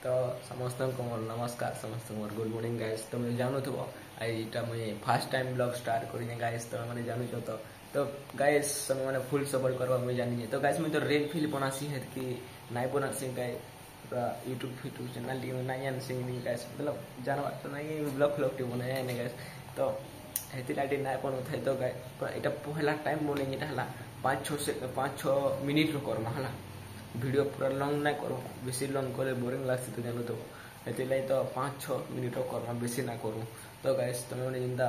तो समस्त को मोर नमस्कार, समस्त मोर गुड मॉर्निंग गाइस। तो मैं जानू थो आईटा मुझे फर्स्ट टाइम ब्लॉग स्टार्ट करें गाइस। तो मैंने जानू तो गाइस समय मैंने फुल सपोर्ट करवा मुझे जानी। तो गाइस मैं तो रेल फिल बनासी है कि नहीं बनासी गाइस पूरा यूट्यूब चैनल टी नहीं आनसी गाइस, मतलब जानवा तो नहीं ब्लॉग फ्लॉग टी बनाया नहीं गाइस। तो हेती लाइट नहीं बन थे तो गाइस यहाँ पहला टाइम बने है 5-6 मिनिट करमा है वीडियो पूरा लंग ना करूँ, बेसी लंग करे बोरिंग लगती तो जानू तो ये तो 5-6 मिनिट करमा बेसी ना करूँ। तो गाइस तुम मैंने जिंदा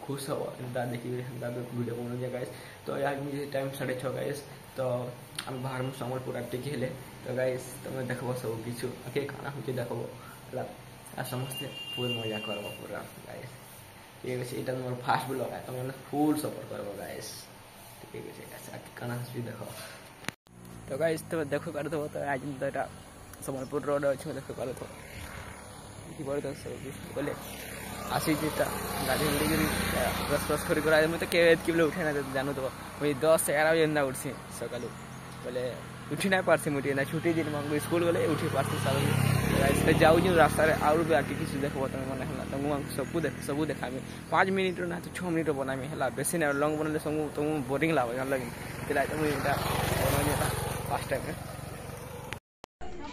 खुश हो इनका देखिए वीडियो बन गाइस। तो यार मुझे टाइम 6:30 गाइस। तो आम बाहर में सम्बलपुर टिके हेले तो गाइस तुम देखो सब किछु आके खाना होचे देखो आ समस्ते फुल मजा करब पूरा गाइस। ठीक है ये मोर फास्ट ब्लॉग है तो मैंने फुल सपोर्ट करब गाइस। ठीक है गाइस आके खाना भी देखो। तो गाइस तो देखो कर दो तो आज तो এটা সম্বলপুর रोड अच्छे देखो कर दो कि बड़ तो सब बोले आसी जीता गाड़ी उड़ी बस खरी करा मैं तो के बोले उठे ना जानू तो वही 10-11 बजे अंदा उठी सकालू बोले उठी ना पारसी मुठी ना छुट्टी दिन मंगू स्कूल गले उठी पारसी साल गाइस तो जाऊ जो रास्ता रे और भी आके किसी देखो तो मन है तो मु सब देखा 5 मिनिट ना तो 6 मिनिट बना में हला बेसी ना लॉन्ग बनले सब तो बोरिंग लागे जान लगे तेरा तो मुझे बना फर्स्ट टाइम है।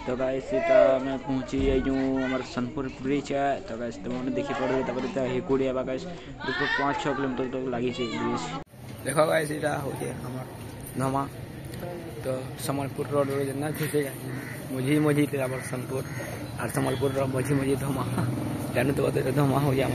तो गाइस इटा मैं पहुंची जो हमारे सोनपुर ब्रिज है। तो गाइस तुम मैंने देखी पड़े तो हिकुड़िया गाइस देखो 5-6 किलोमीटर तक लगी ब्रिज। देखो गाइस इटा हो हमार धमा तो सम्बलपुर रोड ना घुसे मझी सोनपुर और सम्बलपुर मझी धमा जानू तो धमा हो जाए